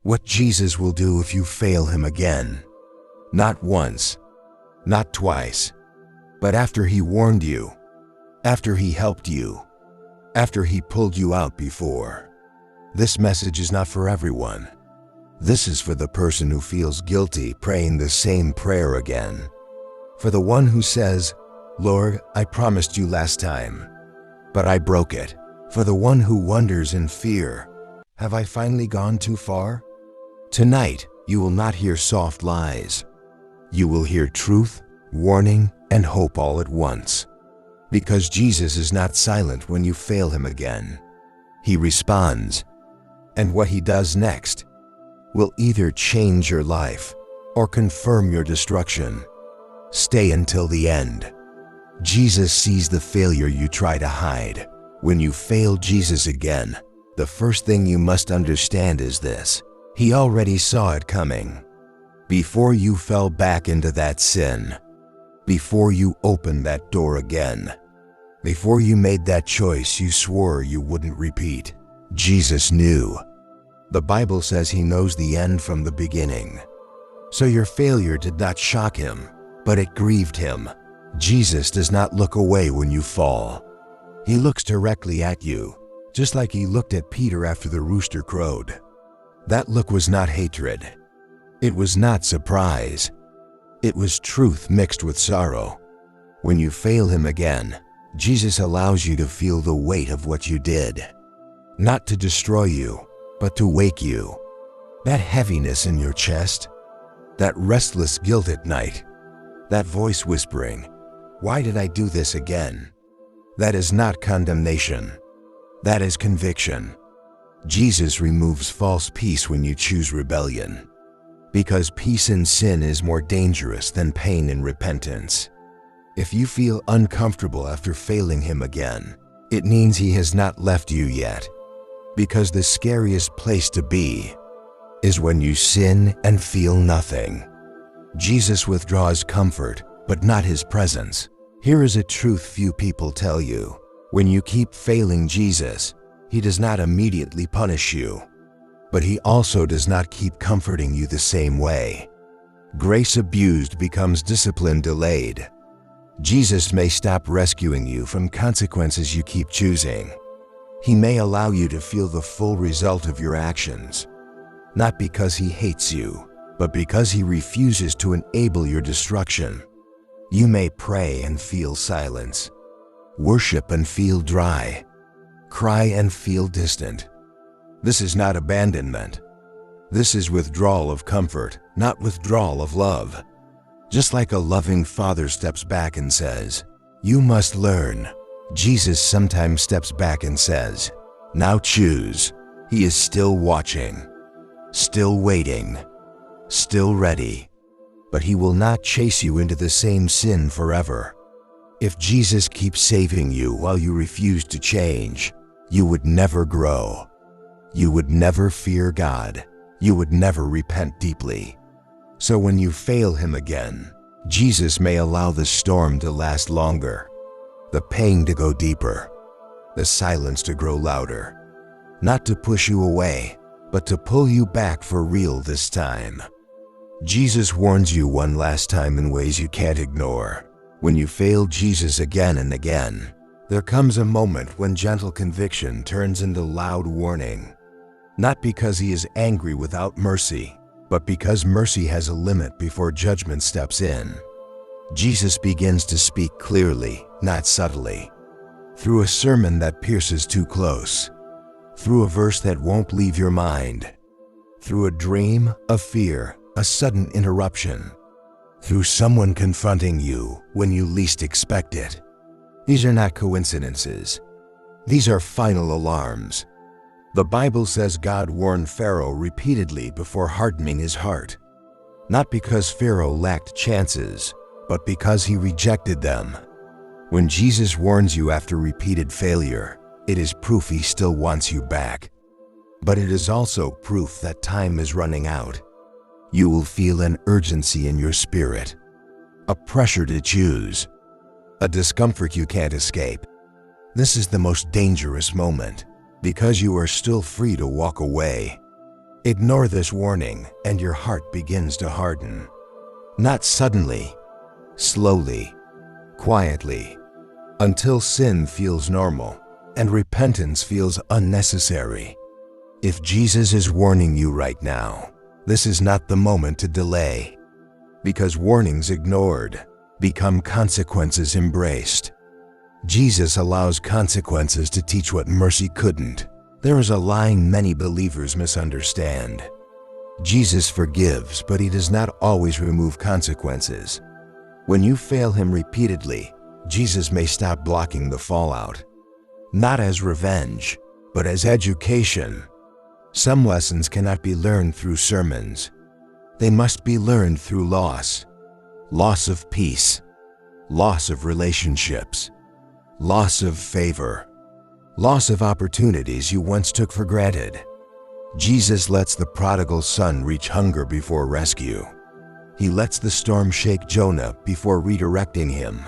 What Jesus will do if you fail him again. Not once, not twice, but after he warned you, after he helped you, after he pulled you out before. This message is not for everyone. This is for the person who feels guilty praying the same prayer again. For the one who says, "Lord, I promised you last time, but I broke it." For the one who wonders in fear, "Have I finally gone too far?" Tonight, you will not hear soft lies. You will hear truth, warning, and hope all at once. Because Jesus is not silent when you fail him again. He responds. And what he does next will either change your life or confirm your destruction. Stay until the end. Jesus sees the failure you try to hide. When you fail Jesus again, the first thing you must understand is this: he already saw it coming. Before you fell back into that sin, before you opened that door again, before you made that choice you swore you wouldn't repeat, Jesus knew. The Bible says he knows the end from the beginning. So your failure did not shock him, but it grieved him. Jesus does not look away when you fall. He looks directly at you, just like he looked at Peter after the rooster crowed. That look was not hatred. It was not surprise. It was truth mixed with sorrow. When you fail him again, Jesus allows you to feel the weight of what you did. Not to destroy you, but to wake you. That heaviness in your chest, that restless guilt at night, that voice whispering, "Why did I do this again?" That is not condemnation. That is conviction. Jesus removes false peace when you choose rebellion. Because peace in sin is more dangerous than pain in repentance. If you feel uncomfortable after failing him again, it means he has not left you yet. Because the scariest place to be is when you sin and feel nothing. Jesus withdraws comfort, but not his presence. Here is a truth few people tell you. When you keep failing Jesus, he does not immediately punish you. But he also does not keep comforting you the same way. Grace abused becomes discipline delayed. Jesus may stop rescuing you from consequences you keep choosing. He may allow you to feel the full result of your actions, not because he hates you, but because he refuses to enable your destruction. You may pray and feel silence, worship and feel dry, cry and feel distant. This is not abandonment. This is withdrawal of comfort, not withdrawal of love. Just like a loving father steps back and says, "You must learn," Jesus sometimes steps back and says, "Now choose." He is still watching, still waiting, still ready. But he will not chase you into the same sin forever. If Jesus keeps saving you while you refuse to change, you would never grow. You would never fear God. You would never repent deeply. So when you fail him again, Jesus may allow the storm to last longer, the pain to go deeper, the silence to grow louder. Not to push you away, but to pull you back for real this time. Jesus warns you one last time in ways you can't ignore. When you fail Jesus again and again, there comes a moment when gentle conviction turns into loud warning. Not because he is angry without mercy, but because mercy has a limit before judgment steps in. Jesus begins to speak clearly, not subtly. Through a sermon that pierces too close. Through a verse that won't leave your mind. Through a dream, a fear, a sudden interruption. Through someone confronting you when you least expect it. These are not coincidences. These are final alarms. The Bible says God warned Pharaoh repeatedly before hardening his heart. Not because Pharaoh lacked chances, but because he rejected them. When Jesus warns you after repeated failure, it is proof he still wants you back. But it is also proof that time is running out. You will feel an urgency in your spirit, a pressure to choose, a discomfort you can't escape. This is the most dangerous moment, because you are still free to walk away. Ignore this warning and your heart begins to harden. Not suddenly, slowly, quietly, until sin feels normal and repentance feels unnecessary. If Jesus is warning you right now, this is not the moment to delay, because warnings ignored become consequences embraced. Jesus allows consequences to teach what mercy couldn't. There is a line many believers misunderstand. Jesus forgives, but he does not always remove consequences. When you fail him repeatedly, Jesus may stop blocking the fallout. Not as revenge, but as education. Some lessons cannot be learned through sermons. They must be learned through loss. Loss of peace. Loss of relationships. Loss of favor. Loss of opportunities you once took for granted. Jesus lets the prodigal son reach hunger before rescue. He lets the storm shake Jonah before redirecting him.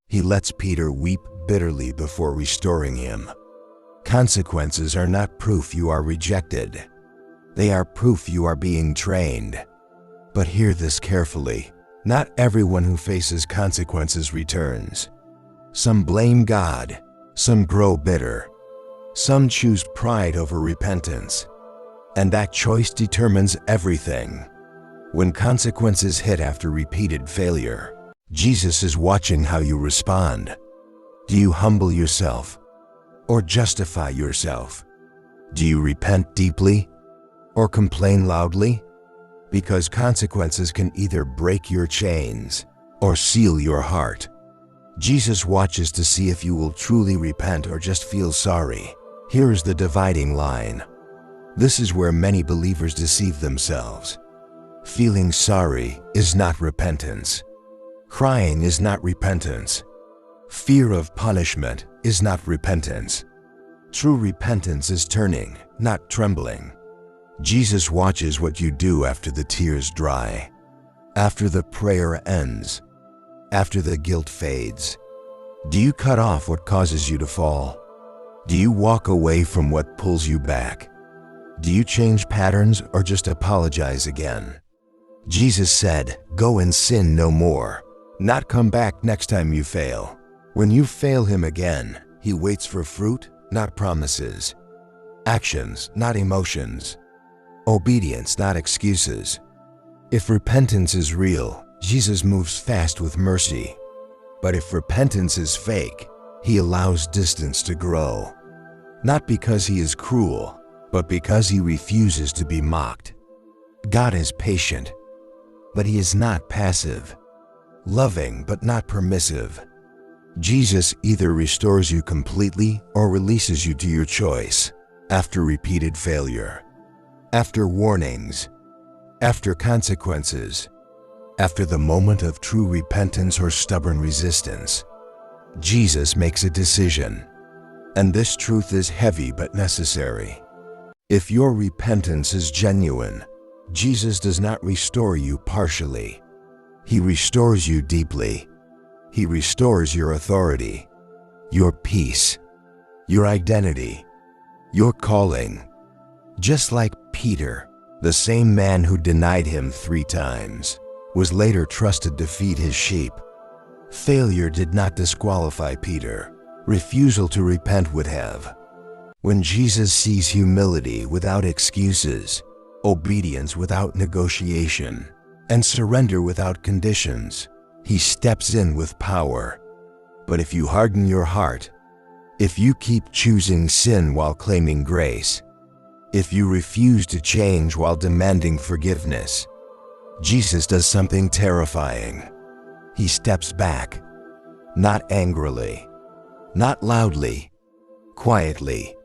He lets Peter weep bitterly before restoring him. Consequences are not proof you are rejected. They are proof you are being trained. But hear this carefully. Not everyone who faces consequences returns. Some blame God. Some grow bitter. Some choose pride over repentance. And that choice determines everything. When consequences hit after repeated failure, Jesus is watching how you respond. Do you humble yourself or justify yourself? Do you repent deeply or complain loudly? Because consequences can either break your chains or seal your heart. Jesus watches to see if you will truly repent or just feel sorry. Here is the dividing line. This is where many believers deceive themselves. Feeling sorry is not repentance. Crying is not repentance. Fear of punishment is not repentance. True repentance is turning, not trembling. Jesus watches what you do after the tears dry, after the prayer ends, after the guilt fades. Do you cut off what causes you to fall? Do you walk away from what pulls you back? Do you change patterns or just apologize again? Jesus said, "Go and sin no more," not come back next time you fail. When you fail him again, he waits for fruit, not promises. Actions, not emotions. Obedience, not excuses. If repentance is real, Jesus moves fast with mercy. But if repentance is fake, he allows distance to grow. Not because he is cruel, but because he refuses to be mocked. God is patient, but he is not passive. Loving, but not permissive. Jesus either restores you completely or releases you to your choice after repeated failure, after warnings, after consequences, after the moment of true repentance or stubborn resistance. Jesus makes a decision, and this truth is heavy but necessary. If your repentance is genuine, Jesus does not restore you partially. He restores you deeply. He restores your authority, your peace, your identity, your calling. Just like Peter, the same man who denied him 3 times, was later trusted to feed his sheep. Failure did not disqualify Peter. Refusal to repent would have. When Jesus sees humility without excuses, obedience without negotiation, and surrender without conditions, he steps in with power. But if you harden your heart, if you keep choosing sin while claiming grace, if you refuse to change while demanding forgiveness, Jesus does something terrifying. He steps back, not angrily, not loudly, quietly.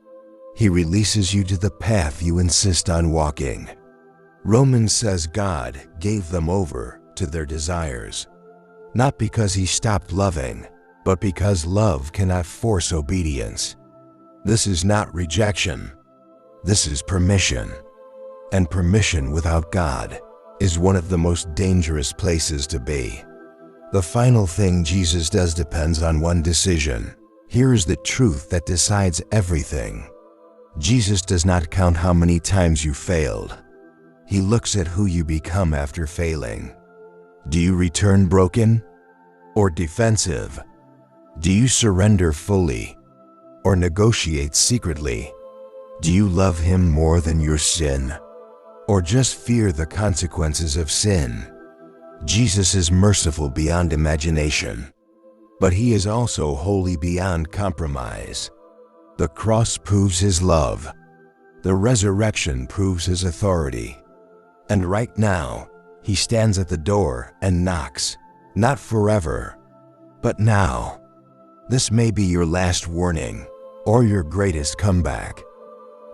He releases you to the path you insist on walking. Romans says God gave them over to their desires, not because he stopped loving, but because love cannot force obedience. This is not rejection. This is permission. And permission without God is one of the most dangerous places to be. The final thing Jesus does depends on one decision. Here is the truth that decides everything. Jesus does not count how many times you failed. He looks at who you become after failing. Do you return broken or defensive? Do you surrender fully or negotiate secretly? Do you love Him more than your sin or just fear the consequences of sin? Jesus is merciful beyond imagination, but He is also holy beyond compromise. The cross proves His love. The resurrection proves His authority. And right now, He stands at the door and knocks, not forever, but now. This may be your last warning or your greatest comeback,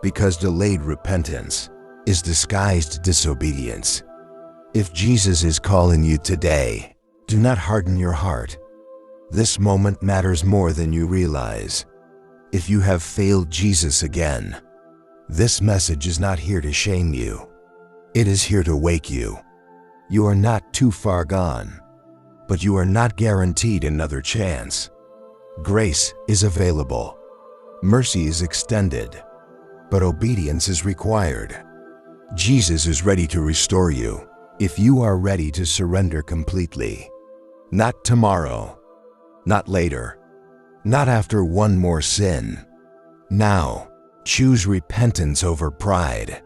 because delayed repentance is disguised disobedience. If Jesus is calling you today, do not harden your heart. This moment matters more than you realize. If you have failed Jesus again, this message is not here to shame you. It is here to wake you. You are not too far gone, but you are not guaranteed another chance. Grace is available. Mercy is extended, but obedience is required. Jesus is ready to restore you if you are ready to surrender completely. Not tomorrow, not later, not after one more sin. Now, choose repentance over pride,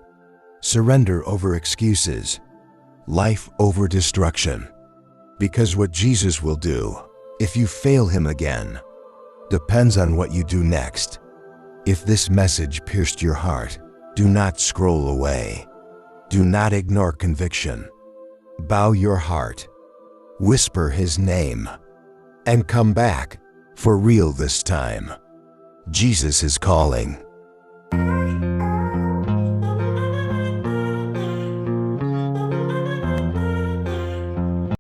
surrender over excuses, life over destruction. Because what Jesus will do, if you fail Him again, depends on what you do next. If this message pierced your heart, do not scroll away. Do not ignore conviction. Bow your heart, whisper His name, and come back, for real this time. Jesus is calling.